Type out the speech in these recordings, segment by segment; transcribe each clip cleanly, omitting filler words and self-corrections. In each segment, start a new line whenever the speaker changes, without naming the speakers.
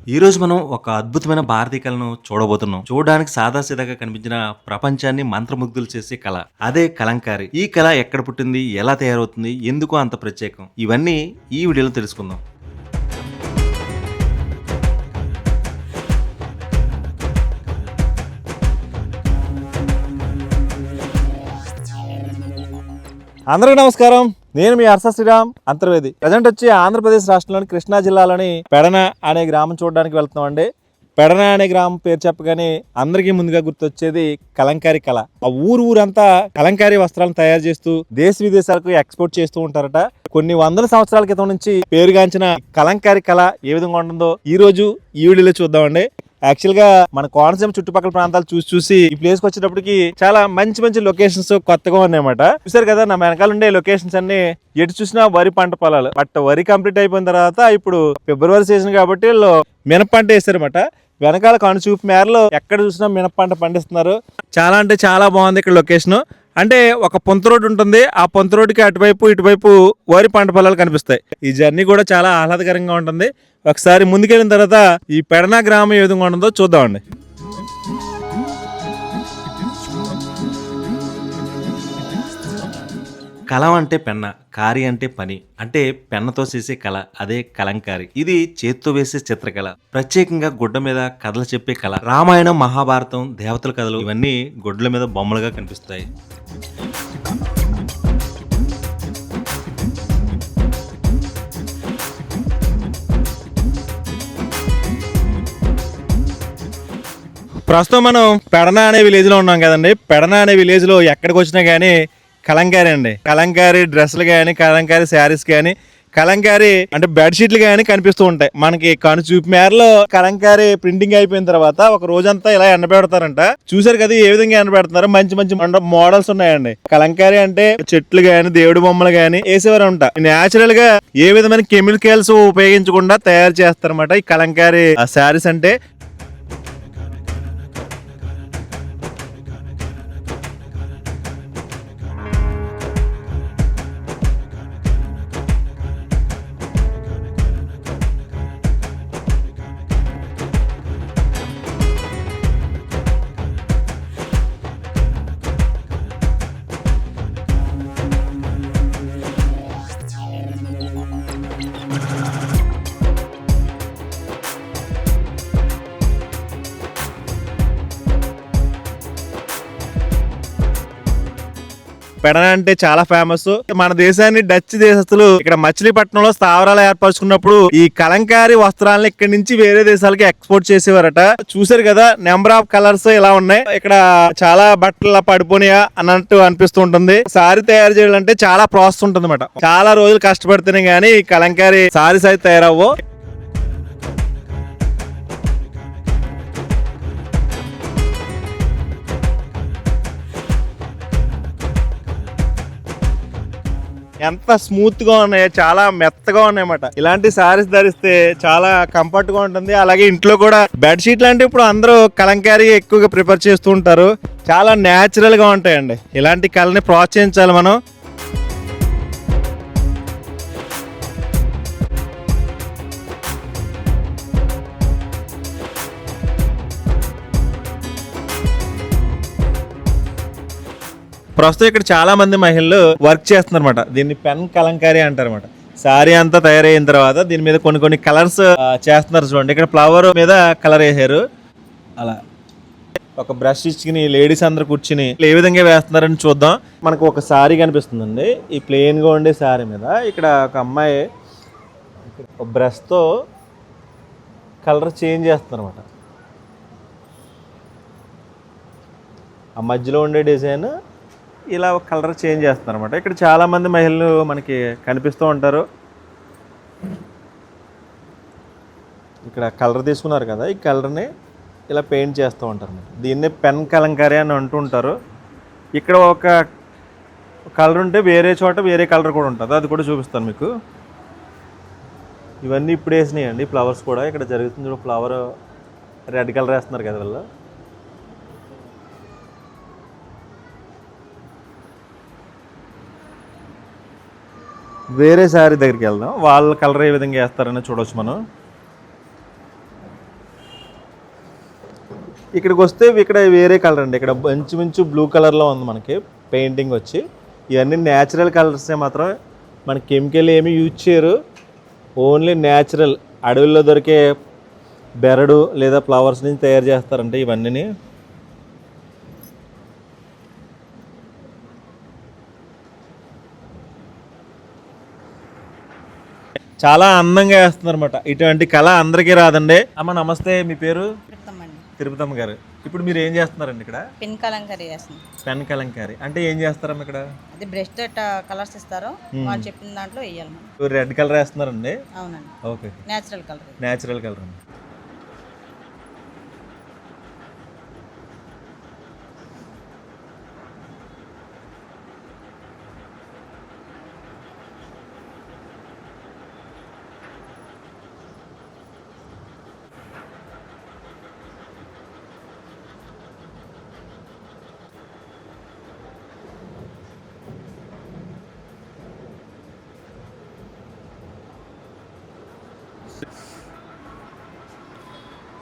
ఈ రోజు మనం ఒక అద్భుతమైన భారతీయ కళను చూడబోతున్నాం. చూడడానికి సాదాసీదాగా కనిపించిన ప్రపంచాన్ని మంత్రముగ్ధులు చేసే కళ. అదే కలంకారీ. ఈ కళ ఎక్కడ పుట్టింది? ఎలా తయారవుతుంది? ఎందుకు అంత ప్రత్యేకం? ఇవన్నీ ఈ వీడియోలో తెలుసుకుందాం.
అందరికీ నమస్కారం. నేను మీ హర్ష శ్రీరామ్ అంతర్వేది. ప్రజెంట్ వచ్చి ఆంధ్రప్రదేశ్ రాష్ట్రంలోని కృష్ణా జిల్లాలోని పెడన అనే గ్రామం చూడడానికి వెళ్తున్నామండి. పెడన అనే గ్రామం పేరు చెప్పగానే అందరికీ ముందుగా గుర్తొచ్చేది కలంకారీ కళ. ఆ ఊరంతా కలంకారీ వస్త్రాలను తయారు చేస్తూ దేశ విదేశాలకు ఎక్స్పోర్ట్ చేస్తూ ఉంటారట. కొన్ని వందల సంవత్సరాల క్రితం నుంచి పేరుగాంచిన కలంకారీ కళ ఏ విధంగా ఉంటుందో ఈ రోజు ఈ వీడియోలో చూద్దామండి. యాక్చువల్ గా మన కోనసీమ చుట్టుపక్కల ప్రాంతాలు చూసి ఈ ప్లేస్ కి వచ్చేటప్పటికి చాలా మంచి లొకేషన్స్ కొత్తగా ఉన్నాయన్నమాట. చూసారు కదా నా వెనకాల ఉండే లొకేషన్స్ అన్ని ఎటు చూసినా వరి పంట పొలాలు. బట్ వరి కంప్లీట్ అయిపోయిన తర్వాత ఇప్పుడు ఫిబ్రవరి సీజన్ కాబట్టి వీళ్ళు మినప పంట వేసారన్నమాట. వెనకాల కనుచూపు మేరలో ఎక్కడ చూసినా మినప పంట పండిస్తున్నారు. చాలా అంటే చాలా బాగుంది ఇక్కడ లొకేషన్. అంటే ఒక పొంత రోడ్డు ఉంటుంది. ఆ పొంత రోడ్డుకి అటువైపు ఇటువైపు వరి పంట పొలాలు కనిపిస్తాయి. ఈ జర్నీ కూడా చాలా ఆహ్లాదకరంగా ఉంటుంది. ఒకసారి ముందుకెళ్ళిన తర్వాత ఈ పెడన గ్రామం ఏ విధంగా ఉంటుందో చూద్దామండి.
కలం అంటే పెన్న, కారి అంటే పని. అంటే పెన్నతో చేసే కళ, అదే కలంకారీ. ఇది చేత్తో వేసే చిత్రకళ. ప్రత్యేకంగా గుడ్డ మీద కథలు చెప్పే కళ. రామాయణం, మహాభారతం, దేవతల కథలు ఇవన్నీ గుడ్ల మీద బొమ్మలుగా కనిపిస్తాయి.
ప్రస్తుతం మనం పెడన అనే విలేజ్ లో ఉన్నాం కదండి. పెడన అనే విలేజ్ లో ఎక్కడికి వచ్చినా గానీ కలంకారీ అండి. కలంకారీ డ్రెస్సులు కానీ, కలంకారీ శారీస్ కానీ, కలంకారీ అంటే బెడ్షీట్లు కానీ కనిపిస్తూ ఉంటాయి. మనకి కనుచూపు మేరలో కలంకారీ ప్రింటింగ్ అయిపోయిన తర్వాత ఒక రోజంతా ఇలా ఎండబెడతారంట. చూసారు కదా ఏ విధంగా ఎండబెడుతున్నారు. మంచి మోడల్స్ ఉన్నాయండి. కలంకారీ అంటే చెట్లు గాని, దేవుడి బొమ్మలు గాని వేసేవారు అంట. నేచురల్ గా ఏ విధమైన కెమికల్స్ ఉపయోగించకుండా తయారు చేస్తారన్నమాట ఈ కలంకారీ శారీస్ అంటే. పెడన అంటే చాలా ఫేమస్. మన దేశాన్ని డచ్ దేశస్తులు ఇక్కడ మచిలీపట్నంలో స్థావరాలు ఏర్పరచుకున్నప్పుడు ఈ కలంకారీ వస్త్రాలను ఇక్కడి నుంచి వేరే దేశాలకి ఎక్స్పోర్ట్ చేసేవారట. చూసారు కదా నెంబర్ ఆఫ్ కలర్స్ ఇలా ఉన్నాయి. ఇక్కడ చాలా బట్టలు పడిపోయినాయా అన్నట్టు అనిపిస్తూ ఉంటుంది. సారీ తయారు చేయాలంటే చాలా ప్రాసెస్ ఉంటుంది అన్నమాట. చాలా రోజులు కష్టపడితేనే గానీ ఈ కలంకారీ సారీస్ అయితే తయారవ్వు. ఎంత స్మూత్ గా ఉన్నాయో, చాలా మెత్తగా ఉన్నాయన్నమాట. ఇలాంటి సారీస్ ధరిస్తే చాలా కంఫర్ట్ గా ఉంటుంది. అలాగే ఇంట్లో కూడా బెడ్ షీట్లు అంటే ఇప్పుడు అందరూ కలంకారీ ఎక్కువగా ప్రిఫర్ చేస్తూ ఉంటారు. చాలా న్యాచురల్ గా ఉంటాయండి. ఇలాంటి కళని ప్రోత్సహించాలి మనం. ప్రస్తుతం ఇక్కడ చాలా మంది మహిళలు వర్క్ చేస్తున్నారు అనమాట. దీన్ని పెన్ కలంకారీ అంటారు. సారీ అంతా తయారైన తర్వాత దీని మీద కొన్ని కలర్స్ చేస్తున్నారు. చూడండి ఇక్కడ ఫ్లవర్ మీద కలర్ వేసారు. అలా ఒక బ్రష్ ఇచ్చుకుని లేడీస్ అందరు కూర్చుని ఏ విధంగా వేస్తున్నారని చూద్దాం. మనకు ఒక సారీ కనిపిస్తుందండి. ఈ ప్లెయిన్ గా ఉండే సారీ మీద ఇక్కడ ఒక అమ్మాయి ఒక బ్రష్ తో కలర్ చేంజ్ చేస్తున్నారు అనమాట. ఆ మధ్యలో ఉండే డిజైన్ ఇలా ఒక కలర్ చేంజ్ చేస్తున్నారు అనమాట. ఇక్కడ చాలా మంది మహిళలు మనకి కనిపిస్తూ ఉంటారు. ఇక్కడ కలర్ తీసుకున్నారు కదా, ఈ కలర్ని ఇలా పెయింట్ చేస్తూ ఉంటారు అన్నమాట. దీన్నే పెన్ కలంకారీ అని అంటూ ఉంటారు. ఇక్కడ ఒక కలర్ ఉంటే వేరే చోట వేరే కలర్ కూడా ఉంటుంది. అది కూడా చూపిస్తాను మీకు. ఇవన్నీ ఇప్పుడు వేసినాయండి ఫ్లవర్స్ కూడా. ఇక్కడ జరుగుతుంది ఫ్లవర్ రెడ్ కలర్ వేస్తున్నారు కదా వీళ్ళు. వేరే శారీ దగ్గరికి వెళ్దాం. వాళ్ళ కలర్ ఏ విధంగా వేస్తారని చూడవచ్చు మనం. ఇక్కడికి వస్తే ఇక్కడ వేరే కలర్ అండి. ఇక్కడ మంచు బ్లూ కలర్లో ఉంది మనకి పెయింటింగ్ వచ్చి. ఇవన్నీ న్యాచురల్ కలర్సే మాత్రం, మన కెమికల్ ఏమీ యూజ్ చేయరు. ఓన్లీ న్యాచురల్ అడవుల్లో దొరికే బెరడు లేదా ఫ్లవర్స్ నుంచి తయారు చేస్తారంటే ఇవన్నీ. చాలా అందంగా వేస్తున్నారు అనమాట. ఇటువంటి కళ అందరికీ రాదండి. అమ్మ నమస్తే, మీ పేరు? తిరుపతమ్మ గారు. ఇప్పుడు మీరు ఏం చేస్తున్నారండి ఇక్కడ?
పెన్ కలంకారీ చేస్తున్నాం.
పెన్ కలంకారీ అంటే ఏం చేస్తారమ్మ ఇక్కడ?
అది బ్రష్ తోట కలర్స్ ఇస్తారు, వాళ్ళు చెప్పిన దాంట్లో వేయాలి మనం.
రెడ్ కలర్ వేస్తున్నారండి?
అవునండి.
Okay,
natural colour.
Natural colour అండి.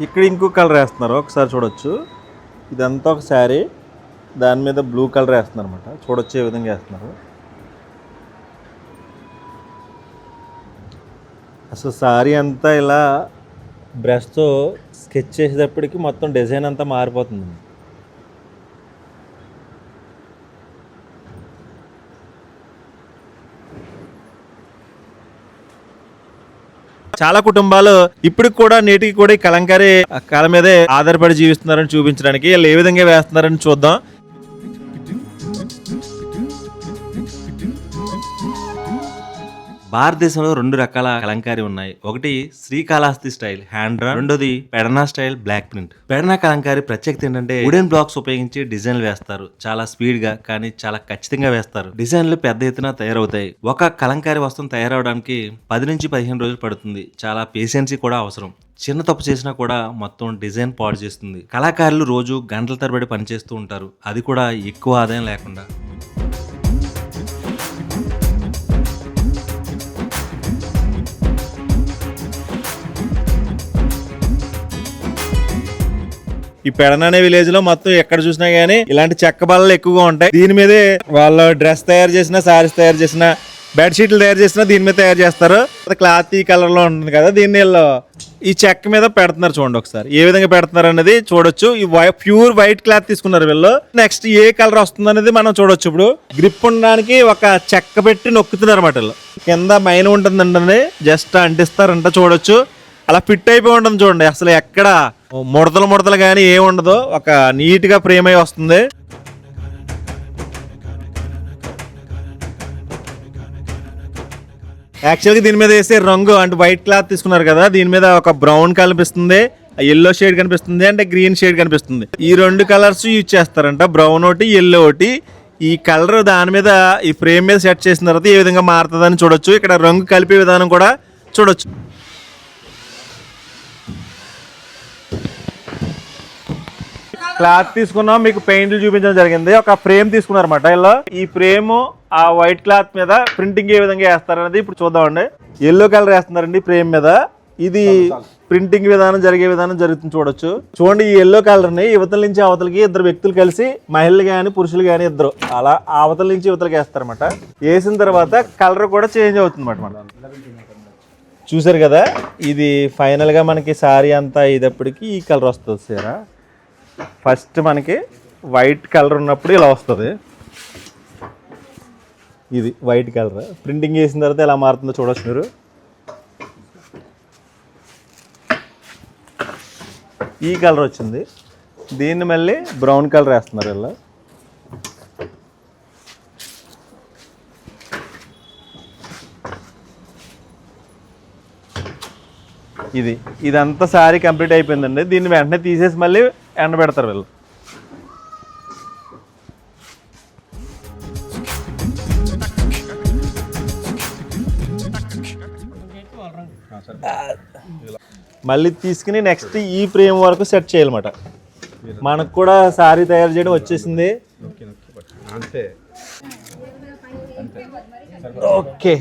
ఇక్కడ ఇంకో కలర్ వేస్తున్నారు, ఒకసారి చూడొచ్చు. ఇదంతా ఒక శారీ, దాని మీద బ్లూ కలర్ వేస్తున్నారు అనమాట. చూడొచ్చు ఏ విధంగా వేస్తున్నారు. అసలు శారీ అంతా ఇలా బ్రష్తో స్కెచ్ చేసేటప్పటికి మొత్తం డిజైన్ అంతా మారిపోతుంది. చాలా కుటుంబాలు ఇప్పటికి కూడా నేటికి కూడా ఈ కలంకారీ కళ మీదే ఆధారపడి జీవిస్తున్నారని చూపించడానికి వీళ్ళు ఏ విధంగా వేస్తున్నారని చూద్దాం.
భారతదేశంలో 2 రకాల కలంకారీ ఉన్నాయి. ఒకటి శ్రీకాళహస్తి స్టైల్ హ్యాండ్ డ్రా, రెండోది Pedana style block print. Pedana kalamkari ప్రత్యేకత ఏంటంటే వుడెన్ బ్లాక్స్ ఉపయోగించి డిజైన్లు వేస్తారు. చాలా స్పీడ్ గా కానీ చాలా ఖచ్చితంగా వేస్తారు. డిజైన్లు పెద్ద ఎత్తున తయారవుతాయి. ఒక కలంకారీ వస్తువు తయారవడానికి 10 నుంచి 15 రోజులు పడుతుంది. చాలా పేషెన్సీ కూడా అవసరం. చిన్న తప్పు చేసినా కూడా మొత్తం డిజైన్ పాడు చేస్తుంది. కళాకారులు రోజు గంటల తరబడి పనిచేస్తూ ఉంటారు, అది కూడా ఎక్కువ ఆదాయం లేకుండా.
ఈ పెడన అనే విలేజ్ లో మొత్తం ఎక్కడ చూసినా గానీ ఇలాంటి చెక్క బల్లలు ఎక్కువగా ఉంటాయి. దీని మీదే వాళ్ళు డ్రెస్ తయారు చేసిన, సారీస్ తయారు చేసిన, బెడ్షీట్లు తయారు చేసిన దీని మీద తయారు చేస్తారు. క్లాత్ ఈ కలర్ లో ఉంటుంది కదా, దీన్ని ఈ చెక్క మీద పెడుతున్నారు. చూడండి ఒకసారి ఏ విధంగా పెడుతున్నారు అనేది చూడొచ్చు. ఈ ప్యూర్ వైట్ క్లాత్ తీసుకున్నారు వీళ్ళు. నెక్స్ట్ ఏ కలర్ వస్తుంది అనేది మనం చూడొచ్చు. ఇప్పుడు గ్రిప్ ఉండడానికి ఒక చెక్క పెట్టి నొక్కుతున్నారు అన్నమాట. వీళ్ళు కింద మైన ఉంటుందండి, జస్ట్ అంటిస్తారంట. చూడొచ్చు అలా ఫిట్ అయిపోయి ఉంటుంది. చూడండి అసలు ఎక్కడ ముడతలు కానీ ఏమి ఉండదు, ఒక నీట్ గా ఫ్రేమ్ అయి వస్తుంది. యాక్చువల్గా దీని మీద వేసే రంగు అంటే వైట్ క్లాత్ తీసుకున్నారు కదా, దీని మీద ఒక బ్రౌన్ కనిపిస్తుంది, ఎల్లో షేడ్ కనిపిస్తుంది, అంటే గ్రీన్ షేడ్ కనిపిస్తుంది. ఈ 2 కలర్స్ యూజ్ చేస్తారంట, బ్రౌన్ ఒకటి, ఎల్లో ఒకటి. ఈ కలర్ దాని మీద ఈ ఫ్రేమ్ మీద సెట్ చేసిన తర్వాత ఏ విధంగా మారుతుందని చూడొచ్చు. ఇక్కడ రంగు కలిపే విధానం కూడా చూడొచ్చు. క్లాత్ తీసుకున్నాం, మీకు పెయింట్లు చూపించడం జరిగింది. ఒక ఫ్రేమ్ తీసుకున్నారన్నమాట. ఇలా ఈ ఫ్రేమ్ ఆ వైట్ క్లాత్ మీద ప్రింటింగ్ ఏ విధంగా వేస్తారనేది ఇప్పుడు చూద్దామండి. ఎల్లో కలర్ వేస్తున్నారండి ఫ్రేమ్ మీద. ఇది ప్రింటింగ్ విధానం జరిగే విధానం జరుగుతుంది. చూడండి ఈ ఎల్లో కలర్ ని యువతల నుంచి అవతలకి 2 వ్యక్తులు కలిసి, మహిళలు కానీ పురుషులు కానీ ఇద్దరు అలా అవతల నుంచి యువతలకి వేస్తారన్నమాట. వేసిన తర్వాత కలర్ కూడా చేంజ్ అవుతుంది అన్నమాట. చూసారు కదా, ఇది ఫైనల్ గా మనకి సారీ అంతా ఇదప్పటికి ఈ కలర్ వస్తుంది. సారా ఫస్ట్ మనకి వైట్ కలర్ ఉన్నప్పుడు ఇలా వస్తుంది. ఇది వైట్ కలర్ ప్రింటింగ్ చేసిన తర్వాత ఎలా మారుతుందో చూడొచ్చు మీరు. ఈ కలర్ వచ్చింది, దీన్ని మళ్ళీ బ్రౌన్ కలర్ వేస్తున్నారు ఇలా. ఇదంతా సారీ కంప్లీట్ అయిపోయిందండి. దీన్ని వెంటనే తీసేసి మళ్ళీ ఎండబెడతారు వీళ్ళు. మళ్ళీ తీసుకుని నెక్స్ట్ ఈ ఫ్రేమ్ వరకు సెట్ చేయాలన్నమాట. మనకు కూడా సారీ తయారు చేయడం వచ్చేసింది. ఓకే,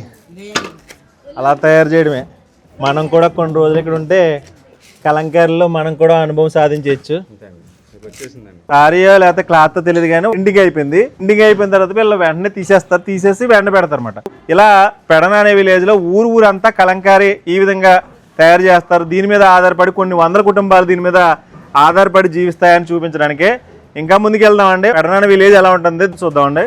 అలా తయారు చేయడమే. మనం కూడా కొన్ని రోజులు ఇక్కడ ఉంటే కలంకారీలో మనం కూడా అనుభవం సాధించవచ్చు.
వచ్చేసిందండి.
సారీయో లేకపోతే క్లాత్ తెలియదు కానీ ఇంటికి అయిపోయింది. ఇంటికి అయిపోయిన తర్వాత వీళ్ళు వెంటనే తీసేసి వెంట పెడతారు అనమాట. ఇలా పెడన అనే విలేజ్ లో ఊరంతా కలంకారీ ఈ విధంగా తయారు చేస్తారు. దీని మీద ఆధారపడి కొన్ని వందల కుటుంబాలు దీని మీద ఆధారపడి జీవిస్తాయని చూపించడానికే ఇంకా ముందుకు వెళ్దామండి. పెడన అనే విలేజ్ ఎలా ఉంటుంది చూద్దామండి.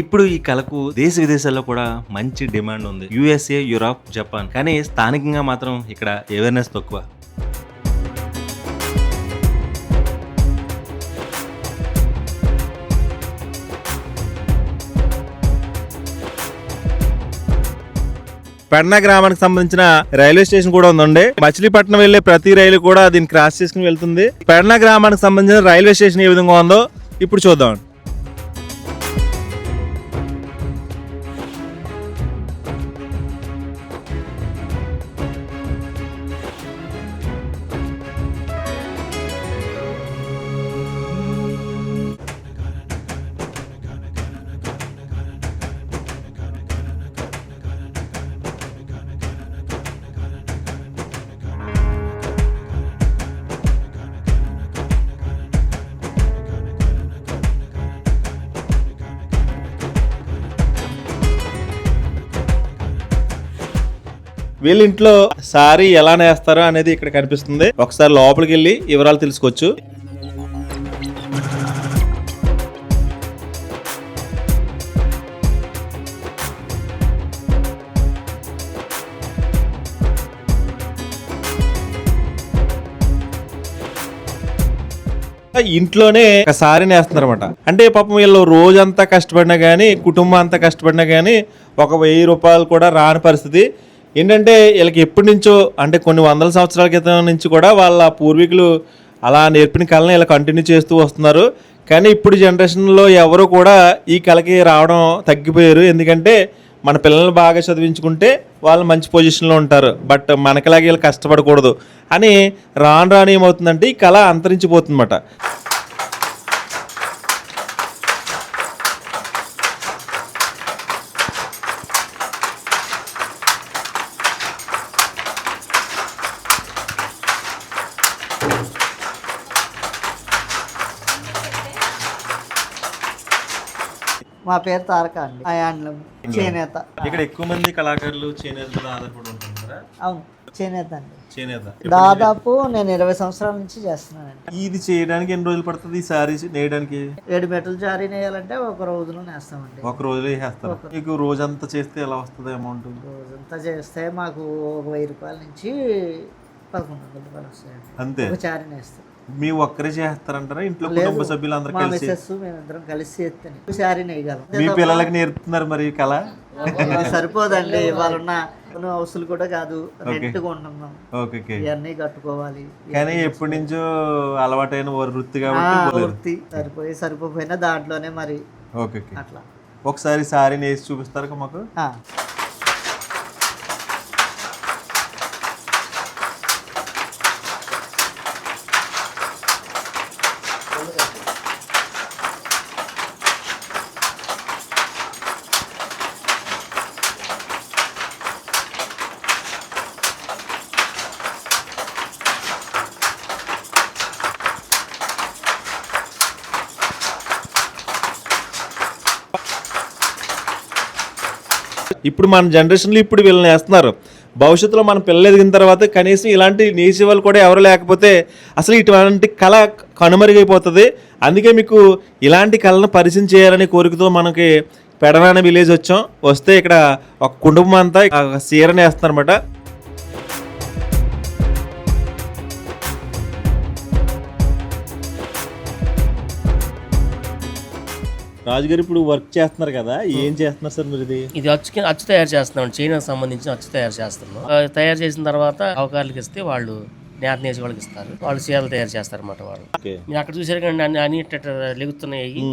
ఇప్పుడు ఈ కళకు దేశ విదేశాల్లో కూడా మంచి డిమాండ్ ఉంది. USA, Europe, Japan. కానీ స్థానికంగా మాత్రం ఇక్కడ అవేర్నెస్ తక్కువ.
పెడన గ్రామానికి సంబంధించిన రైల్వే స్టేషన్ కూడా ఉందండి. మచిలీపట్నం వెళ్లే ప్రతి రైలు కూడా దీన్ని క్రాస్ చేసుకుని వెళ్తుంది. పెడన గ్రామానికి సంబంధించిన రైల్వే స్టేషన్ ఏ విధంగా ఉందో ఇప్పుడు చూద్దాం. వీళ్ళ ఇంట్లో సారీ ఎలా నేస్తారో అనేది ఇక్కడ కనిపిస్తుంది. ఒకసారి లోపలికి వెళ్ళి వివరాలు తెలుసుకోవచ్చు. ఇంట్లోనే ఒక సారీ నేస్తున్నారు అనమాట. అంటే పాపం వీళ్ళు రోజంతా కష్టపడినా కానీ, కుటుంబం అంతా కష్టపడినా కానీ ఒక 1000 రూపాయలు కూడా రాని పరిస్థితి. ఏంటంటే వీళ్ళకి ఎప్పటి నుంచో, అంటే కొన్ని వందల సంవత్సరాల క్రితం నుంచి కూడా వాళ్ళ పూర్వీకులు అలా నేర్పిన కళని ఇలా కంటిన్యూ చేస్తూ వస్తున్నారు. కానీ ఇప్పుడు జనరేషన్లో ఎవరు కూడా ఈ కళకి రావడం తగ్గిపోయారు. ఎందుకంటే మన పిల్లల్ని బాగా చదివించుకుంటే వాళ్ళు మంచి పొజిషన్లో ఉంటారు, బట్ మనకిలాగే వీళ్ళు కష్టపడకూడదు అని రాను ఏమవుతుందంటే ఈ కళ అంతరించిపోతుందన్నమాట.
మా పేరు తారక అండి. హ్యాండ్లూమ్ చేనేత.
ఇక్కడ ఎక్కువ మంది కళాకారులు చేనేత మీద ఆధారపడి ఉంటున్నారా?
అవును, చేనేత అండి.
చేనేత
దాదాపు నేను 20 సంవత్సరాల నుంచి చేస్తున్నానండి.
ఇది చేయడానికి ఎన్ని రోజులు పడుతుంది? ఈ సారీ నేయడానికి
7 మీటర్లు జారీ నేయాలంటే ఒక రోజులో నేస్తామండి.
ఒక రోజులో వేసేస్తారు. మీకు రోజంతా చేస్తే ఎలా వస్తుంది అమౌంట్?
రోజంతా చేస్తే మాకు ఒక 1000 రూపాయల నుంచి 1100 రూపాయలు వస్తాయండి.
అంతే.
ఒక చారీ నేస్తాం.
మీ ఒక్కరే చేస్తారంటారా? ఇంట్లో కుటుంబ సభ్యులు అందరూ
మా
కలిసి?
మిస్సెస్ మేమిద్దరం కలిసి చేస్తే చారీ నేయగలం.
మీ పిల్లలకి నేర్పుతున్నారు మరి కళ?
సరిపోదండి, వాళ్ళున్న హౌస్లు కూడా కాదు, రెంట్ కొంటున్నాం, ఇవన్నీ కట్టుకోవాలి.
కానీ ఎప్పటి నుంచో అలవాటైన వృత్తి కాబట్టి
వృత్తి సరిపోయినా దాంట్లోనే మరి అట్లా.
ఒకసారి సారీ నేసి చూపిస్తారు మాకు? ఇప్పుడు మన జనరేషన్లో ఇప్పుడు వీళ్ళని వేస్తున్నారు. భవిష్యత్తులో మన పిల్లలు ఎదిగిన తర్వాత కనీసం ఇలాంటి నేసే వాళ్ళు కూడా ఎవరు లేకపోతే అసలు ఇటువంటి కళ కనుమరుగైపోతుంది. అందుకే మీకు ఇలాంటి కళను పరిచయం చేయాలనే కోరికతో మనకి పెడన అనే విలేజ్ వచ్చాం. వస్తే ఇక్కడ ఒక కుటుంబం అంతా చీరని వేస్తున్నారు అనమాట. రాజుగారు ఇప్పుడు వర్క్ చేస్తున్నారు కదా, ఏం చేస్తున్నారు సార్ మీరు?
ఇది అచ్చు తయారు చేస్తున్నాం, చైనాకి సంబంధించిన అచ్చు తయారు చేస్తున్నాం. తయారు చేసిన తర్వాత అవకాశాలకు ఇస్తే వాళ్ళు
నేత నేసి వాళ్ళకి ఇస్తారు. వాళ్ళు చీరలు తయారు చేస్తారన్నమాట వాళ్ళు.
ఓకే.
మీరు అక్కడ చూసారు కానీ అన్ని లెగుతున్నాయి,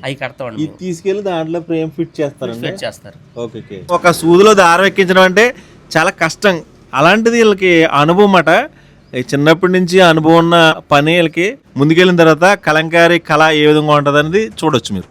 అవి కడతామండి.
ఇది తీసుకెళ్లి దాంట్లో ఫ్రేమ్ ఫిట్ చేస్తారండి.
ఫిట్ చేస్తారు.
ఓకే. ఒక సూదిలో దారం ఎక్కించడం అంటే చాలా కష్టం. అలాంటిది వీళ్ళకి అనుభవం అట. చిన్నప్పటి నుంచి అనుభవం ఉన్న పని వీళ్ళకి ముందుకెళ్ళిన తర్వాత కలంకారీ కళ ఏ విధంగా ఉంటుంది అనేది చూడొచ్చు మీరు.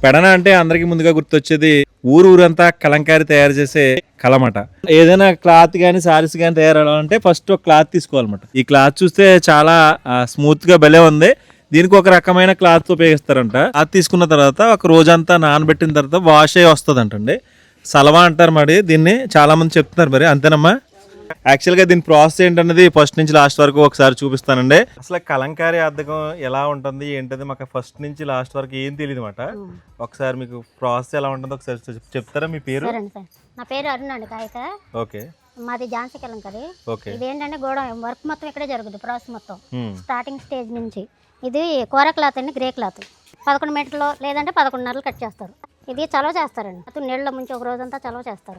పెడన అంటే అందరికి ముందుగా గుర్తొచ్చేది ఊరంతా కలంకారీ తయారు చేసే కళమాట. ఏదైనా క్లాత్ కానీ సారీస్ కానీ తయారవ్వాలంటే ఫస్ట్ ఒక క్లాత్ తీసుకోవాలన్నమాట. ఈ క్లాత్ చూస్తే చాలా స్మూత్ గా భలే ఉంది. దీనికి ఒక రకమైన క్లాత్ ఉపయోగిస్తారంట. అది తీసుకున్న తర్వాత ఒక రోజంతా నానబెట్టిన తర్వాత వాష్ అయ్యి వస్తుంది అంటండి. సలవా అంటారు మరి దీన్ని, చాలా మంది చెప్తున్నారు. మరి అంతేనమ్మా? యాక్చువల్గా దీని ప్రాసెస్ ఏంటన్నది ఫస్ట్ నుంచి లాస్ట్ వరకు ఒకసారి చూపిస్తానండి. అసలు కలంకారీ అద్దకం ఎలా ఉంటుంది ఏంటది మాకు ఫస్ట్ నుంచి లాస్ట్ వరకు ఏం తెలియదు అనమాట. ఒకసారి మీకు ప్రాసెస్ ఎలా ఉంటుందో ఒకసారి చెప్తారా? మీ పేరు?
నా పేరు అరుణ్ అండి కాయక.
ఓకే.
మాది ఝాన్సీ కలంకారీ.
ఓకే.
ఇదేంటంటే గోడ వర్క్ మొత్తం ఇక్కడే జరుగుతుంది. ప్రాసెస్ మొత్తం స్టార్టింగ్ స్టేజ్ నుంచి. ఇది కోర క్లాత్ అండి, గ్రే క్లాత్. 11 మీటర్లు లేదంటే 11.5 కట్ చేస్తారు. ఇది చలవ చేస్తారండి. అది నీళ్ళలో ముంచి ఒక రోజంతా చలవ చేస్తారు.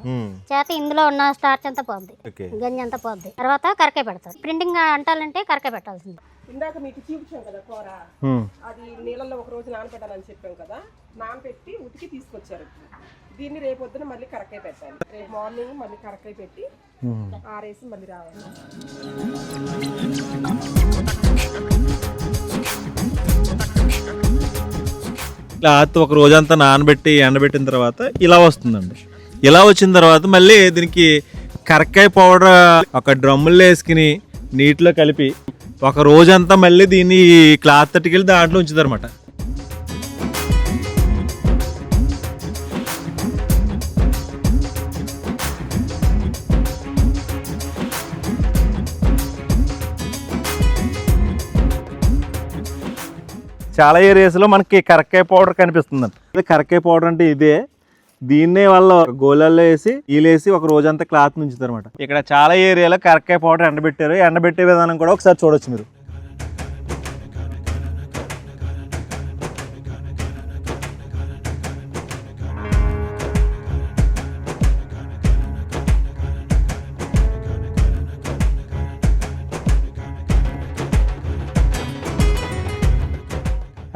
చేత ఇందులో ఉన్న స్టార్చ్ అంతా పోద్ది, గంజి అంతా పోద్ది. తర్వాత కరకాయ పెడతారు. ప్రింటింగ్ అంటాలంటే కరకాయ పెట్టాల్సింది.
ఇందాక మీకు చూపించాం కదా కూర, అది నీళ్ళల్లో ఒక రోజు నానబెట్టాలని చెప్పాం కదా. నానబెట్టి ఉతికి తీసుకొచ్చారు. దీన్ని రేపొద్దున మళ్ళీ కరకాయ పెట్టాలి. రేపు మార్నింగ్ మళ్ళీ కరకాయ పెట్టి ఆరేసి మళ్ళీ రావాలి.
క్లాత్ ఒక రోజంతా నానబెట్టి ఎండబెట్టిన తర్వాత ఇలా వస్తుందండి. ఇలా వచ్చిన తర్వాత మళ్ళీ దీనికి కరక్కాయ పౌడర్ ఒక డ్రమ్ముల్లో వేసుకుని నీటిలో కలిపి ఒక రోజంతా మళ్ళీ దీన్ని క్లాత్ తట్టుకెళ్ళి దాంట్లో ఉంచుతారన్నమాట. చాలా ఏరియాస్లో మనకి కరక్కాయ పౌడర్ కనిపిస్తుందండి. కరక్కాయ పౌడర్ అంటే ఇదే. దీన్నే వాళ్ళు గోళాల్లో వేసి వీలేసి ఒక రోజంతా క్లాత్ ఉంచుతారు అనమాట. ఇక్కడ చాలా ఏరియాలో కరక్కాయ పౌడర్ ఎండబెట్టారు. ఎండబెట్టే విధానం కూడా ఒకసారి చూడొచ్చు మీరు.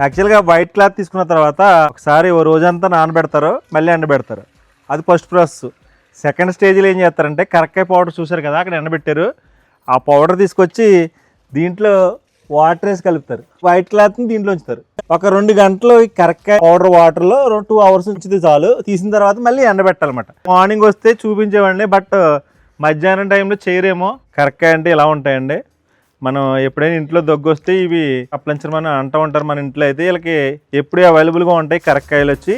యాక్చువల్గా వైట్ క్లాత్ తీసుకున్న తర్వాత ఒకసారి ఓ రోజంతా నానబెడతారు, మళ్ళీ ఎండబెడతారు. అది ఫస్ట్ ప్రాసెస్. సెకండ్ స్టేజ్లో ఏం చేస్తారంటే కరక్కాయ పౌడర్ చూసారు కదా అక్కడ ఎండబెట్టారు. ఆ పౌడర్ తీసుకొచ్చి దీంట్లో వాటర్ వేసి కలుపుతారు. వైట్ క్లాత్ని దీంట్లో ఉంచుతారు. ఒక 2 గంటలు ఈ కరక్కాయ పౌడర్ వాటర్లో 2 hours ఉంచితే చాలు. తీసిన తర్వాత మళ్ళీ ఎండబెట్టాలన్నమాట. మార్నింగ్ వస్తే చూపించేవాడిని, బట్ మధ్యాహ్నం టైంలో చేయరేమో. కరక్కాయ అంటే ఇలా ఉంటాయండి. మనం ఎప్పుడైనా ఇంట్లో దగ్గు వస్తే ఇవి అప్లంచమని అంటూ ఉంటారు. మన ఇంట్లో అయితే వీళ్ళకి ఎప్పుడూ అవైలబుల్గా ఉంటాయి కరక్కాయలు వచ్చి.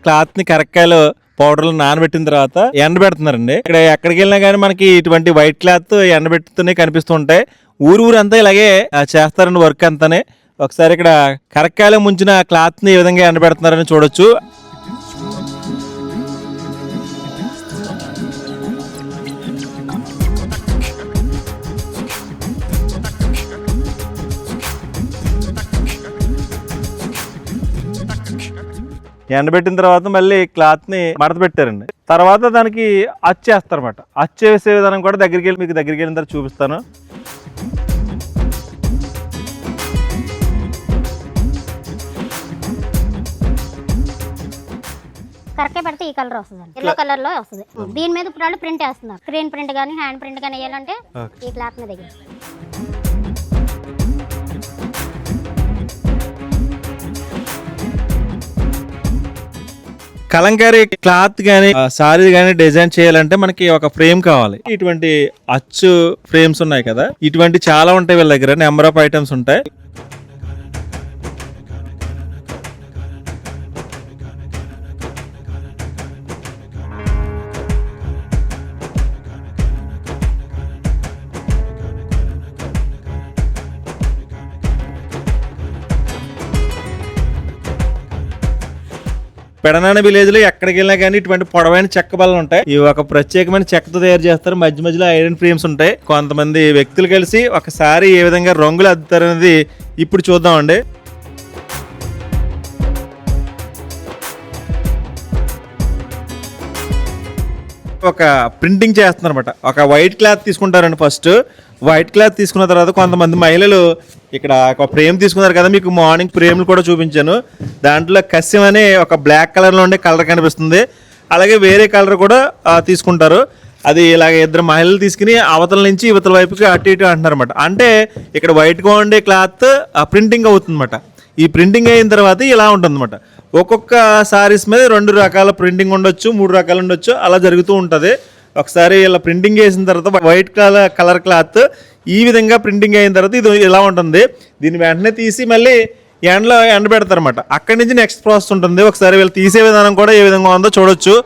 క్లాత్ని కరక్కాయలు పౌడర్లు నానబెట్టిన తర్వాత ఎండబెడుతున్నారండి. ఇక్కడ ఎక్కడికి వెళ్ళినా కానీ మనకి ఇటువంటి వైట్ క్లాత్ ఎండబెట్టుతూనే కనిపిస్తూ ఉంటాయి. ఊరంతా ఇలాగే చేస్తారండి వర్క్ అంతానే. ఒకసారి ఇక్కడ కరక్కాయలు ముంచిన క్లాత్ని ఏ విధంగా ఎండబెడుతున్నారని చూడొచ్చు. ఎండబెట్టిన తర్వాత మళ్ళీ క్లాత్ని మడత పెట్టారండి. తర్వాత దానికి అచ్చేస్తారన్నమాట. అచ్చేసే విధానం కూడా దగ్గరికి వెళ్ళి మీకు దగ్గరికి వెళ్ళిన తర్వాత చూపిస్తాను.
కరక్కాయ పెడితే ఈ కలర్ వస్తుంది, ఎల్లో కలర్ లో వస్తుంది. దీని మీద ఇప్పుడు వాళ్ళు ప్రింట్ వేస్తున్నారు. స్క్రీన్ ప్రింట్ కానీ హ్యాండ్ ప్రింట్ కానీ వేయాలంటే ఈ క్లాత్ మీద దగ్గర.
కలంకారీ క్లాత్ కానీ సారీ కానీ డిజైన్ చేయాలంటే మనకి ఒక ఫ్రేమ్ కావాలి. ఇటువంటి అచ్చు ఫ్రేమ్స్ ఉన్నాయి కదా, ఇటువంటి చాలా ఉంటాయి వీళ్ళ దగ్గర. నెంబర్ ఆఫ్ ఐటమ్స్ ఉంటాయి. పెడనాన విలేజ్ లో ఎక్కడికి వెళ్ళినా కానీ ఇటువంటి పొడవైన చెక్క బల్లలు ఉంటాయి. ఇవి ఒక ప్రత్యేకమైన చెక్కతో తయారు చేస్తారు. మధ్య మధ్యలో ఐరన్ ఫ్రేమ్స్ ఉంటాయి. కొంతమంది వ్యక్తులు కలిసి ఒకసారి ఏ విధంగా రంగులు అద్దుతారు అనేది ఇప్పుడు చూద్దామండి. ఒక ప్రింటింగ్ చేస్తున్నారు అనమాట. ఒక వైట్ క్లాత్ తీసుకుంటారండి. ఫస్ట్ వైట్ క్లాత్ తీసుకున్న తర్వాత కొంతమంది మహిళలు ఇక్కడ ఒక ఫ్రేమ్ తీసుకున్నారు కదా, మీకు మార్నింగ్ ఫ్రేమ్లు కూడా చూపించాను. దాంట్లో కస్యం అనే ఒక బ్లాక్ కలర్లో ఉండే కలర్ కనిపిస్తుంది. అలాగే వేరే కలర్ కూడా తీసుకుంటారు. అది ఇలాగ ఇద్దరు మహిళలు తీసుకుని అవతల నుంచి ఇవతల వైపుకి అటు ఇటు అంటున్నారు అనమాట. అంటే ఇక్కడ వైట్గా ఉండే క్లాత్ ప్రింటింగ్ అవుతుంది అనమాట. ఈ ప్రింటింగ్ అయిన తర్వాత ఇలా ఉంటుంది అనమాట. ఒక్కొక్క సారీస్ మీద 2 రకాల ప్రింటింగ్ ఉండొచ్చు, 3 రకాలు ఉండొచ్చు, అలా జరుగుతూ ఉంటుంది. ఒకసారి ఇలా ప్రింటింగ్ చేసిన తర్వాత వైట్ కలర్ క్లాత్ ఈ విధంగా ప్రింటింగ్ అయిన తర్వాత ఇది ఇలా ఉంటుంది. దీన్ని వెంటనే తీసి మళ్ళీ ఎండలో ఎండబెడతారు అనమాట. అక్కడి నుంచి నెక్స్ట్ ప్రాసెస్ ఉంటుంది. ఒకసారి వీళ్ళు తీసే విధానం కూడా ఏ విధంగా ఉందో చూడొచ్చు.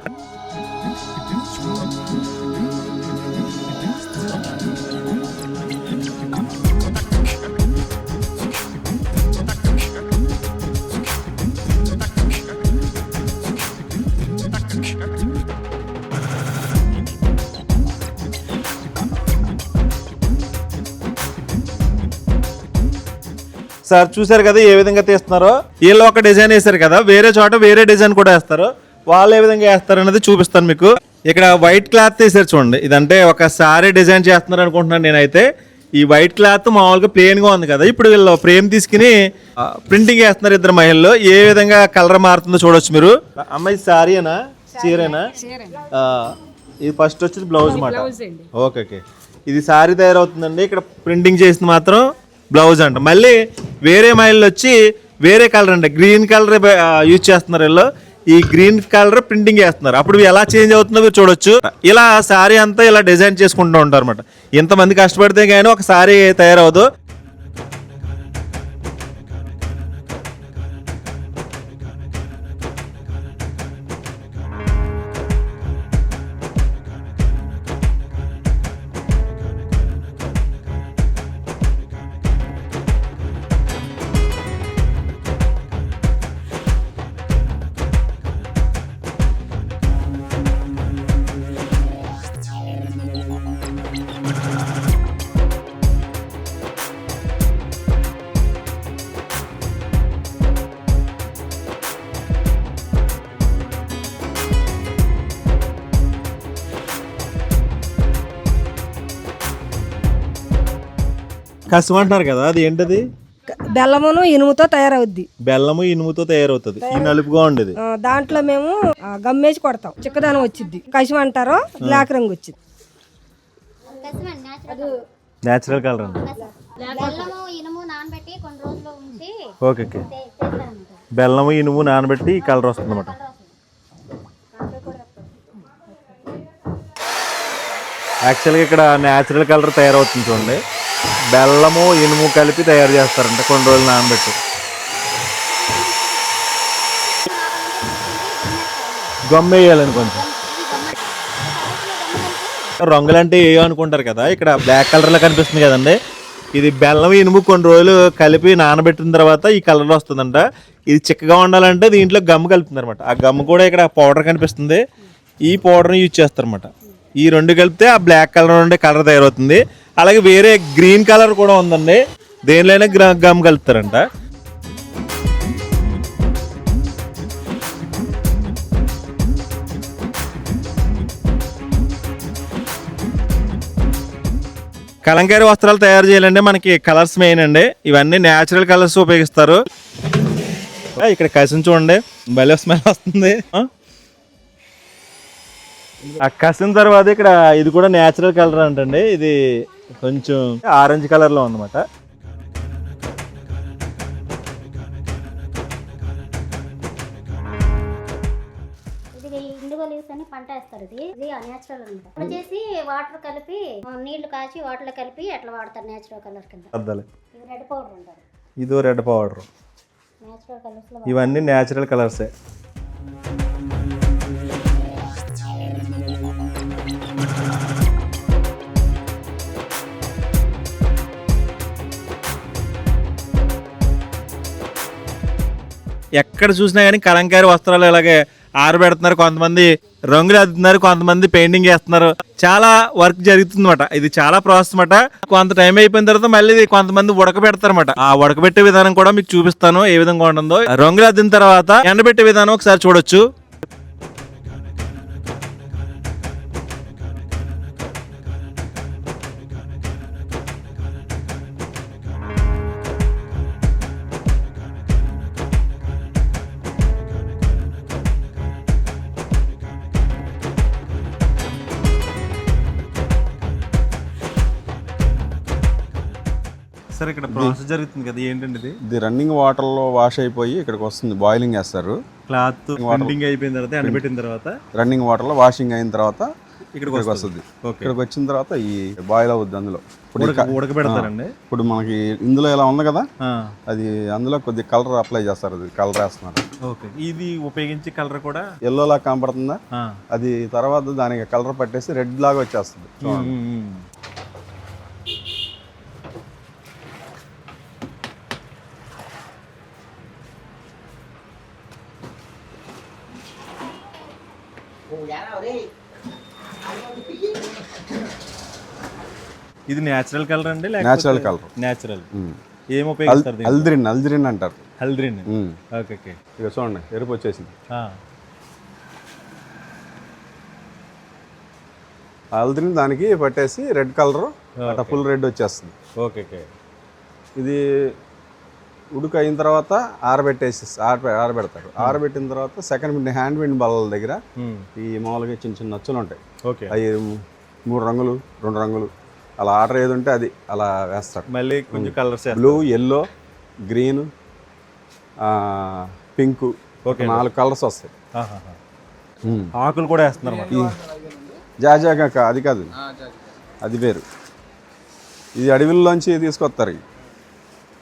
సార్ చూసారు కదా ఏ విధంగా తీస్తున్నారో. వీళ్ళు ఒక డిజైన్ వేస్తారు కదా, వేరే చోట వేరే డిజైన్ కూడా వేస్తారు. వాళ్ళు ఏ విధంగా వేస్తారు అనేది చూపిస్తాను మీకు. ఇక్కడ వైట్ క్లాత్ తీసారు చూడండి. ఇదంటే ఒక సారీ డిజైన్ చేస్తున్నారు అనుకుంటున్నాను నేనైతే. ఈ వైట్ క్లాత్ మామూలుగా ప్లెయిన్గా ఉంది కదా, ఇప్పుడు వీళ్ళు ఫ్రేమ్ తీసుకుని ప్రింటింగ్ వేస్తున్నారు ఇద్దరు మహిళలు. ఏ విధంగా కలర్ మారుతుందో చూడొచ్చు మీరు. అమ్మాయి సారీనా చీరేనా? ఇది ఫస్ట్ వచ్చేది బ్లౌజ్ మాట. ఓకే ఓకే, ఇది సారీ తయారవుతుందండి. ఇక్కడ ప్రింటింగ్ చేసింది మాత్రం బ్లౌజ్ అంట. మళ్ళీ వేరే మహిళలు వచ్చి వేరే కలర్ అండి, గ్రీన్ కలర్ యూజ్ చేస్తున్నారు వీళ్ళు. ఈ గ్రీన్ కలర్ ప్రింటింగ్ చేస్తున్నారు. అప్పుడు ఎలా చేంజ్ అవుతుందో మీరు చూడొచ్చు. ఇలా సారీ అంతా ఇలా డిజైన్ చేసుకుంటూ ఉంటారు అనమాట. ఎంతమంది కష్టపడితే కానీ ఒక సారీ తయారవదు. కసం అంటున్నారు కదా, అది ఏంటది?
బెల్లమును ఇనుముతో తయారవుద్ది.
బెల్లము ఇనుముతో తయారవుతుంది. ఈ నలుపుగా ఉండేది.
దాంట్లో మేము గమ్మేసి కొడతాం. చిక్కదనం వచ్చింది. కసిమ అంటారో బ్లాక్ రంగు వచ్చింది.
నేచురల్ కలర్ అండి. ఓకే ఓకే, బెల్లము ఇనుము నానబెట్టి ఈ కలర్ వస్తుంది అన్నమాట. యాక్చువల్గా ఇక్కడ నేచురల్ కలర్ తయారవుతుంది చూడండి. బెల్లము ఇనుము కలిపి తయారు చేస్తారంట కొన్ని రోజులు నానబెట్టి. గమ్మేయాలని కొంచెం రంగులు అంటే ఏ అనుకుంటారు కదా, ఇక్కడ బ్లాక్ కలర్లో కనిపిస్తుంది కదండి. ఇది బెల్లం ఇనుము కొన్ని రోజులు కలిపి నానబెట్టిన తర్వాత ఈ కలర్ వస్తుందంట. ఇది చిక్కగా ఉండాలంటే దీంట్లో గమ్ము కలుపుతుంది అనమాట. ఆ గమ్ము కూడా ఇక్కడ పౌడర్ కనిపిస్తుంది. ఈ పౌడర్ని యూజ్ చేస్తారన్నమాట. ఈ రెండు కలిపితే ఆ బ్లాక్ కలర్ ఉండే కలర్ తయారవుతుంది. అలాగే వేరే గ్రీన్ కలర్ కూడా ఉందండి, దేనిలోనే గమ్ కలుపుతారంట. కలంకారీ వస్త్రాలు తయారు చేయాలంటే మనకి కలర్స్ మెయిన్ అండి. ఇవన్నీ న్యాచురల్ కలర్స్ ఉపయోగిస్తారు. ఇక్కడ కసిం చూడండి, భలే స్మెల్ వస్తుంది. ఆ కసిన తర్వాత ఇక్కడ ఇది కూడా న్యాచురల్ కలర్ అంటండి. ఇది కొంచెం ఆరెంజ్ కలర్లో ఉందన్నమాట.
ఇండిగో లీవ్స్ అని పంట వేస్తారు. ఇది న్యాచురల్ అనమాట. వచ్చేసి వాటర్ కలిపి నీళ్లు కాచి వాటర్లో కలిపి అట్లా వాడతారు న్యాచురల్ కలర్ కింద. ఇది రెడ్ పౌడర్ ఉంటారు.
ఇదో రెడ్ పౌడర్.
న్యాచురల్ కలర్స్
ఇవన్నీ న్యాచురల్ కలర్సే. ఎక్కడ చూసినా కానీ కలంకారీ వస్త్రాలు ఇలాగే ఆరబెడుతున్నారు, కొంతమంది రంగులు అద్దుతున్నారు, కొంతమంది పెయింటింగ్ చేస్తున్నారు. చాలా వర్క్ జరుగుతుందన్నమాట. ఇది చాలా ప్రాసెస్ అన్నమాట. కొంత టైం అయిపోయిన తర్వాత మళ్ళీ ఇది కొంతమంది ఉడకబెడతారన్నమాట. ఆ ఉడకబెట్టే విధానం కూడా మీకు చూపిస్తాను ఏ విధంగా ఉంటుందో. రంగులు అద్దిన తర్వాత ఎండబెట్టే విధానం ఒకసారి చూడొచ్చు. సరే, ఇక్కడ ప్రాసెస్ జరుగుతుంది కదా, ఏంటండి ఇది?
ఇది రన్నింగ్ వాటర్లో వాష్ అయిపోయి ఇక్కడికి వస్తుంది, బాయిలింగ్ చేస్తారు.
క్లాత్ ప్రింటింగ్ అయిపోయిన తర్వాత ఎండబెట్టిన తర్వాత
రన్నింగ్ వాటర్లో వాషింగ్ అయిన తర్వాత
ఇక్కడికి
వస్తుంది. ఇక్కడికి వచ్చిన తర్వాత ఈ బాయిల్ అవుద్ది. అందులో
ఉడకబెడతారండి.
ఇప్పుడు మనకి ఇందులో ఇలా ఉంది కదా, అది అందులో కొద్దిగా కలర్ అప్లై చేస్తారు. అది కలర్ వేస్తున్నారు.
ఓకే, ఇది ఉపయోగించి కలర్ కూడా
ఎల్లో లాగా కనపడుతుందా, అది తర్వాత దానికి కలర్ పట్టేసి రెడ్ లాగా వచ్చేస్తుంది.
ఇది నేచురల్ కలర్ అండి?
Natural colour.
నేచురల్. ఏం ఉపయోగిస్తారు?
అల్ద్రిన్ అంటారు.
హల్ద్రిన్. ఓకే.
ఇక చూడండి, ఎరుపు వచ్చేసింది. హల్ద్రిన్ దానికి పట్టేసి రెడ్ కలర్ అట్లా ఫుల్ రెడ్ వచ్చేస్తుంది.
ఓకే.
ఇది ఉడుకు అయిన తర్వాత ఆరబెడతారు. ఆరబెట్టిన తర్వాత సెకండ్ హ్యాండ్ విండ్ బల్ల దగ్గర ఈ మామూలుగా చిన్న చిన్న నచ్చులు ఉంటాయి. అవి 3 రంగులు 2 రంగులు అలా ఆర్డర్ ఏది ఉంటే అది అలా వేస్తారు.
మళ్ళీ కొంచెం colours
blue, yellow, green, pink, 4 colours వస్తాయి.
ఆకులు కూడా వేస్తున్నారు.
జాజాగా అది కాదు, అది వేరు. ఇది అడవిలోంచి తీసుకొస్తారు.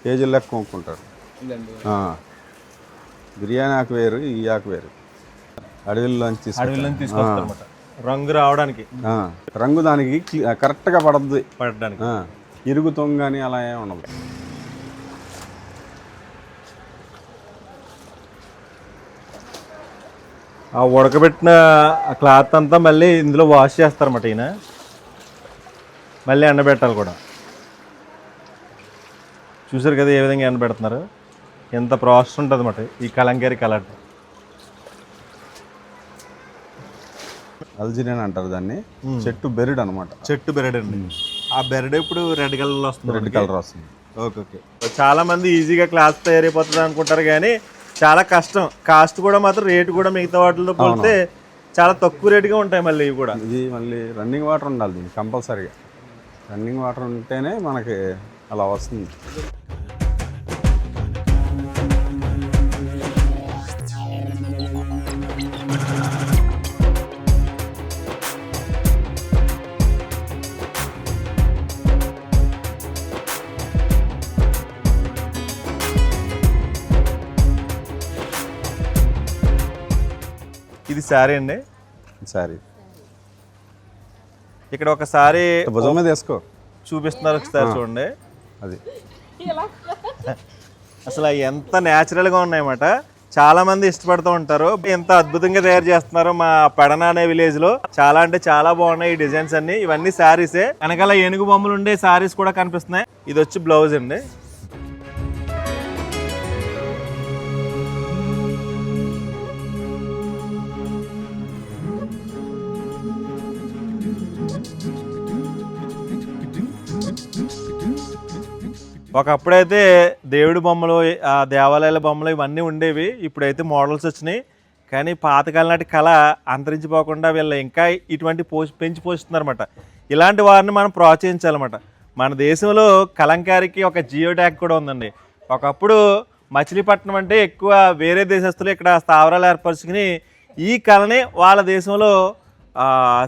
కేజీల లెక్క కొనుక్కుంటారు. బిర్యానీ ఆకు వేరు, ఈ ఆకు వేరు. అడవిలోంచి
తీసుకొస్తారు రంగు రావడానికి.
రంగు దానికి కరెక్ట్గా
పడడానికి.
ఇరుగుతాం కానీ అలా ఏమి ఉండదు.
ఆ ఉడకబెట్టిన క్లాత్ అంతా మళ్ళీ ఇందులో వాష్ చేస్తారన్నమాట. ఈయన మళ్ళీ ఎండబెట్టాలి కూడా. చూసారు కదా ఏ విధంగా ఎండబెడుతున్నారు. ఎంత ప్రాసెస్ ఉంటుంది అన్నమాట ఈ కలంకారీ కలర్.
అల్జిరియన్ అంటారు దాన్ని. చెట్టు బెరడు అనమాట.
చెట్టు బెరడు అండి. ఆ బెరడు ఇప్పుడు రెడ్ కలర్ వస్తుంది.
రెడ్ కలర్ వస్తుంది.
ఓకే. చాలా మంది ఈజీగా క్లాత్ తయారైపోతుంది అనుకుంటారు కానీ చాలా కష్టం. కాస్ట్ కూడా మాత్రం రేటు కూడా మిగతా వాటితో పోతే చాలా తక్కువ రేటుగా ఉంటాయి. మళ్ళీ ఇవి కూడా
ఇది మళ్ళీ రన్నింగ్ వాటర్ ఉండాలి దీనికి కంపల్సరీగా. రన్నింగ్ వాటర్ ఉంటేనే మనకి అలా వస్తుంది.
ఇది శారీ అండి.
శారీ
ఇక్కడ ఒకసారి
భుజం మీద వేసుకో
చూపిస్తున్నారు, ఒకసారి చూడండి.
అది
అసలు ఎంత న్యాచురల్గా ఉన్నాయన్నమాట. చాలా మంది ఇష్టపడుతూ ఉంటారు. ఎంత అద్భుతంగా తయారు చేస్తున్నారు మా పెడన అనే విలేజ్ లో. చాలా అంటే చాలా బాగున్నాయి ఈ డిజైన్స్ అన్ని. ఇవన్నీ శారీసే. వెనకాల ఏనుగు బొమ్మలు ఉండే శారీస్ కూడా కనిపిస్తున్నాయి. ఇది వచ్చి బ్లౌజ్ అండి. ఒకప్పుడైతే దేవుడి బొమ్మలు, ఆ దేవాలయాల బొమ్మలు ఇవన్నీ ఉండేవి. ఇప్పుడైతే మోడల్స్ వచ్చినాయి. కానీ పాతకాలం నాటి కళ అంతరించిపోకుండా వీళ్ళు ఇంకా ఇటువంటి పెంచి పోస్తున్నారన్నమాట. ఇలాంటి వారిని మనం ప్రోత్సహించాలన్నమాట. మన దేశంలో కలంకారీకి ఒక జియో ట్యాగ్ కూడా ఉందండి. ఒకప్పుడు మచిలీపట్నం అంటే ఎక్కువ వేరే దేశస్తులు ఇక్కడ స్థావరాలు ఏర్పరచుకుని ఈ కళని వాళ్ళ దేశంలో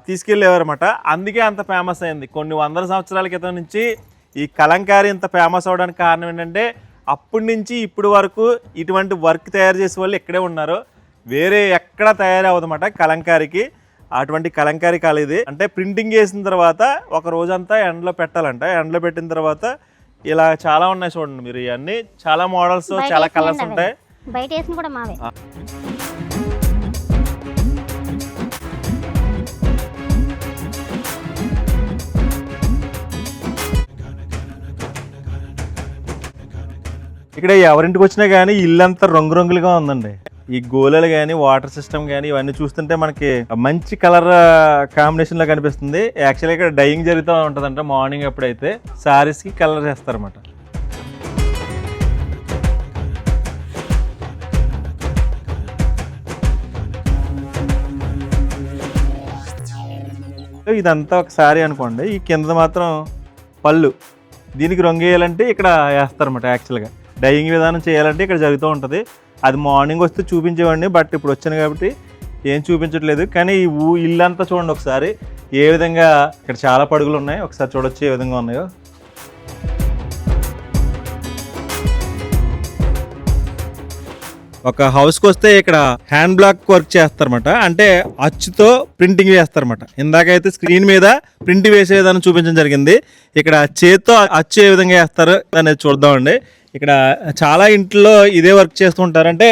తీసుకెళ్ళేవారన్నమాట. అందుకే అంత ఫేమస్ అయింది. కొన్ని వందల సంవత్సరాల క్రితం నుంచి ఈ కలంకారీ ఇంత ఫేమస్ అవడానికి కారణం ఏంటంటే అప్పటి నుంచి ఇప్పటి వరకు ఇటువంటి వర్క్ తయారు చేసే వాళ్ళు ఇక్కడే ఉన్నారు. వేరే ఎక్కడ తయారవదన్నమాట కలంకారీకి. అటువంటి కలంకారీ కళ ఇది. అంటే ప్రింటింగ్ చేసిన తర్వాత ఒక రోజంతా ఎండలో పెట్టాలంట. ఎండలో పెట్టిన తర్వాత ఇలా చాలా ఉన్నాయి చూడండి మీరు. ఇవన్నీ చాలా మోడల్స్, చాలా కలర్స్ ఉంటాయి.
బయట వేసిన కూడా మావే.
ఇక్కడ ఎవరింటికి వచ్చినా కానీ ఇల్లంతా రంగురంగులుగా ఉందండి. ఈ గోళలు కానీ వాటర్ సిస్టమ్ కానీ ఇవన్నీ చూస్తుంటే మనకి మంచి కలర్ కాంబినేషన్ లో కనిపిస్తుంది. యాక్చువల్గా ఇక్కడ డైయింగ్ జరుగుతూ ఉంటుందంట మార్నింగ్ ఎప్పుడైతే సారీస్ కి కలర్ చేస్తారన్నమాట. ఇదంతా ఒక సారీ అనుకోండి, ఈ కింద మాత్రం పళ్ళు. దీనికి రంగు వేయాలంటే ఇక్కడ వేస్తారన్నమాట. యాక్చువల్గా డైయింగ్ విధానం చేయాలంటే ఇక్కడ జరుగుతూ ఉంటుంది. అది మార్నింగ్ వస్తే చూపించేవాడిని, బట్ ఇప్పుడు వచ్చాను కాబట్టి ఏం చూపించట్లేదు. కానీ ఈ ఇల్లంతా చూడండి ఒకసారి ఏ విధంగా. ఇక్కడ చాలా పడుగులు ఉన్నాయి, ఒకసారి చూడొచ్చు ఏ విధంగా ఉన్నాయో. ఒక హౌస్కి వస్తే ఇక్కడ హ్యాండ్ బ్లాక్ వర్క్ చేస్తారన్నమాట. అంటే అచ్చుతో ప్రింటింగ్ వేస్తారన్నమాట. ఇందాకైతే స్క్రీన్ మీద ప్రింట్ వేసేదాన్ని చూపించడం జరిగింది. ఇక్కడ చేత్తో అచ్చు ఏ విధంగా వేస్తారు అనేది చూద్దామండి. ఇక్కడ చాలా ఇంట్లో ఇదే వర్క్ చేస్తూ ఉంటారు. అంటే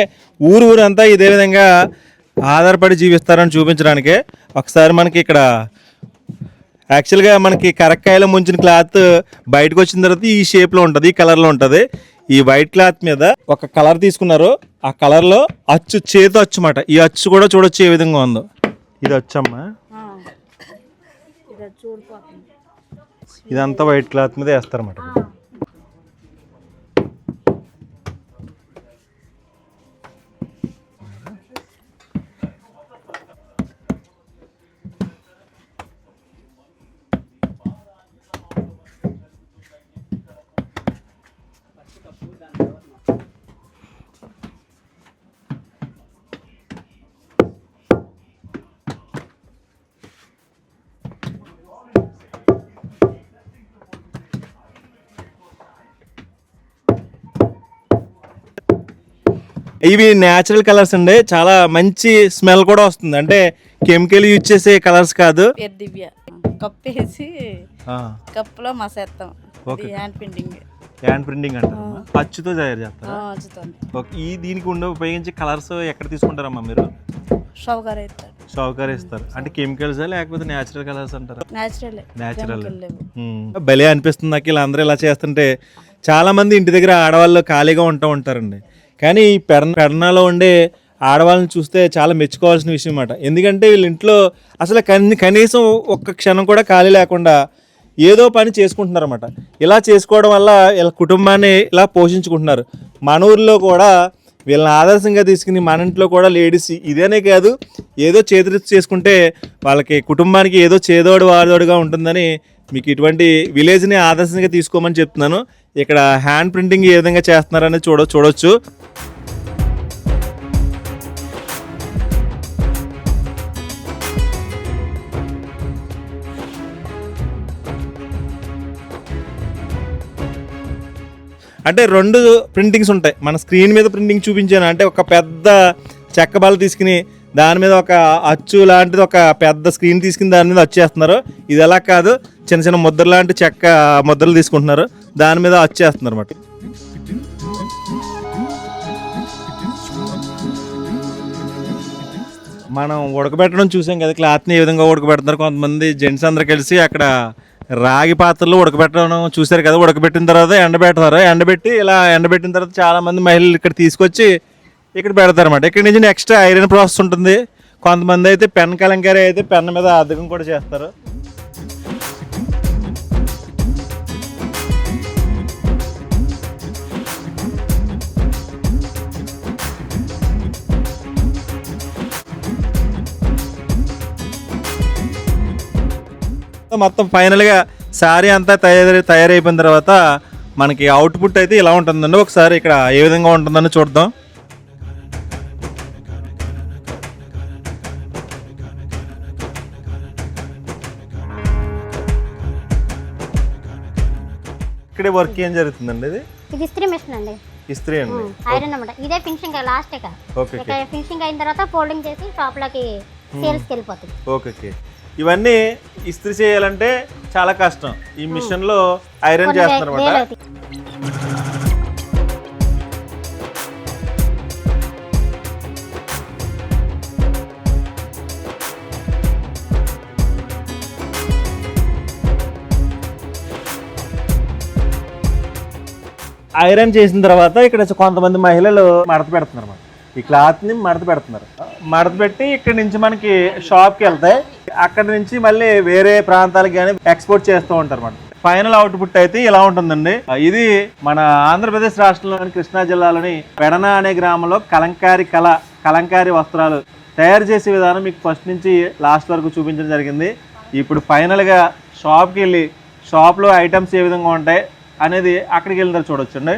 ఊరంతా ఇదే విధంగా ఆధారపడి జీవిస్తారని చూపించడానికే. ఒకసారి మనకి ఇక్కడ యాక్చువల్గా మనకి కరక్కాయలో ముంచిన క్లాత్ బయటకు వచ్చిన తర్వాత ఈ షేప్లో ఉంటుంది, ఈ కలర్లో ఉంటుంది. ఈ వైట్ క్లాత్ మీద ఒక కలర్ తీసుకున్నారు. ఆ కలర్లో అచ్చు, చేతి అచ్చు అన్నమాట. ఈ అచ్చు కూడా చూడొచ్చు ఏ విధంగా ఉందో. ఇది వచ్చమ్మా, ఇదంతా వైట్ క్లాత్ మీద వేస్తారన్నమాట. ఇవి న్యాచురల్ కలర్స్ అండి, చాలా మంచి స్మెల్ కూడా వస్తుంది. అంటే కెమికల్ యూజ్ చేసే కలర్స్ కాదు.
దివ్య కప్పేసి కప్పులో మసేస్తాం. Hand printing.
హ్యాండ్ ప్రింటింగ్ అంటారు, అచ్చుతో తయారు చేస్తారు. ఈ దీనికి ఉపయోగించే కలర్స్ ఎక్కడ తీసుకుంటారమ్మా మీరు? షౌకర్ ఇస్తారు. అంటే కెమికల్స్ లేకపోతే న్యాచురల్ కలర్స్ అంటారా? న్యాచురల్. భలే అనిపిస్తుంది నాకు ఇలా అందరూ ఇలా చేస్తుంటే. చాలా మంది ఇంటి దగ్గర ఆడవాళ్ళు ఖాళీగా ఉంటారండి. కానీ ఈ పెడనాలో ఉండే ఆడవాళ్ళని చూస్తే చాలా మెచ్చుకోవాల్సిన విషయం అన్నమాట. ఎందుకంటే వీళ్ళ ఇంట్లో అసలు కనీసం ఒక్క క్షణం కూడా ఖాళీ లేకుండా ఏదో పని చేసుకుంటున్నారు అన్నమాట. ఇలా చేసుకోవడం వల్ల ఇలా కుటుంబాన్ని ఇలా పోషించుకుంటున్నారు. మన ఊరిలో కూడా వీళ్ళని ఆదర్శంగా తీసుకుని మన ఇంట్లో కూడా లేడీస్ ఇదేనే కాదు, ఏదో చేతులు చేసుకుంటే వాళ్ళకి కుటుంబానికి ఏదో చేదోడు వాదోడుగా ఉంటుందని మీకు ఇటువంటి విలేజ్ని ఆదర్శంగా తీసుకోమని చెప్తున్నాను. ఇక్కడ హ్యాండ్ ప్రింటింగ్ ఏ విధంగా చేస్తున్నారనేది చూడొచ్చు. అంటే 2 ప్రింటింగ్స్ ఉంటాయి. మన స్క్రీన్ మీద ప్రింటింగ్ చూపించాను అంటే ఒక పెద్ద చెక్క బల్ల తీసుకుని దాని మీద ఒక అచ్చు లాంటిది ఒక పెద్ద స్క్రీన్ తీసుకుని దాని మీద వచ్చేస్తున్నారు. ఇది ఎలా కాదు, చిన్న చిన్న ముద్ర లాంటి చెక్క ముద్రలు తీసుకుంటున్నారు, దాని మీద వచ్చేస్తున్నారు అన్నమాట. మనం ఉడకబెట్టడం చూసాం కదా, క్లాత్ని ఏ విధంగా ఉడకబెడుతున్నారు. కొంతమంది జెంట్స్ అందరు కలిసి అక్కడ రాగి పాత్రలో ఉడకబెట్టడం చూసారు కదా. ఉడకబెట్టిన తర్వాత ఎండబెడతారు. ఎండబెట్టిన తర్వాత చాలా మంది మహిళలు ఇక్కడ తీసుకొచ్చి ఇక్కడ పెడతారు అన్నమాట. ఇక్కడ నుంచి నెక్స్ట్ ఐరన్ ప్రాసెస్ ఉంటుంది. కొంతమంది అయితే పెన్ కలంకారీ అయితే పెన్ మీద అద్దకం కూడా చేస్తారు. మొత్తం ఫైనల్గా శారీ అంతా తయారైపోయిన తర్వాత మనకి అవుట్పుట్ అయితే ఇలా ఉంటుందండి. ఒకసారి ఇక్కడ ఏ విధంగా ఉంటుందని చూద్దాం. ఇక్కడే వర్క్ ఏం జరుగుతుందండి?
ఇది ఇస్త్రీ మిషన్ అండి.
ఇస్త్రీ అండి,
ఐరన్ అన్నమాట. ఇదే ఫినిషింగ్ లాస్ట్ ఇక్కడ ఫినిషింగ్ అయిన తర్వాత ఫోల్డింగ్ చేసి షాప్ లోకి సేల్స్ కి వెళ్ళిపోతుంది.
ఓకే. ఇవన్నీ ఇస్త్రీ చేయాలంటే చాలా కష్టం. ఈ మిషన్ లో ఐరన్ చేస్తున్నారు అన్నమాట. ఐరన్ చేసిన తర్వాత ఇక్కడ కొంతమంది మహిళలు మడత పెడుతున్నారు అన్నమాట. ఈ క్లాత్ ని మడత పెడుతున్నారు. మడత పెట్టి ఇక్కడ నుంచి మనకి షాప్ కి వెళ్తాయి. అక్కడ నుంచి మళ్ళీ వేరే ప్రాంతాలకు కానీ ఎక్స్పోర్ట్ చేస్తూ ఉంటారు అన్నమాట. ఫైనల్ అవుట్పుట్ అయితే ఇలా ఉంటుందండి. ఇది మన ఆంధ్రప్రదేశ్ రాష్ట్రంలోని కృష్ణా జిల్లాలోని పెడన అనే గ్రామంలో కలంకారీ వస్త్రాలు తయారు చేసే విధానం మీకు ఫస్ట్ నుంచి లాస్ట్ వరకు చూపించడం జరిగింది. ఇప్పుడు ఫైనల్గా షాప్కి వెళ్ళి షాప్లో ఐటమ్స్ ఏ విధంగా ఉంటాయి అనేది అక్కడికి వెళ్ళిన తర్వాత చూడొచ్చండి.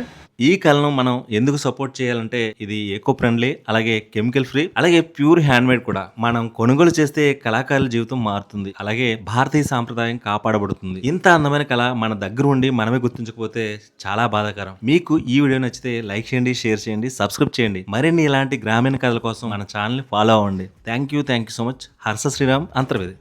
ఈ కళను మనం ఎందుకు సపోర్ట్ చేయాలంటే ఇది ఎకో ఫ్రెండ్లీ, అలాగే కెమికల్ ఫ్రీ, అలాగే ప్యూర్ హ్యాండ్ మేడ్ కూడా. మనం కొనుగోలు చేస్తే కళాకారుల జీవితం మారుతుంది, అలాగే భారతీయ సాంప్రదాయం కాపాడబడుతుంది. ఇంత అందమైన కళ మన దగ్గర ఉండి మనమే గుర్తించకపోతే చాలా బాధాకరం. మీకు ఈ వీడియో నచ్చితే లైక్ చేయండి, షేర్ చేయండి, సబ్స్క్రైబ్ చేయండి. మరిన్ని ఇలాంటి గ్రామీణ కథల కోసం మన ఛానల్ని ఫాలో అవ్వండి. Thank you so much. Harsha Sriram, Antarvedi.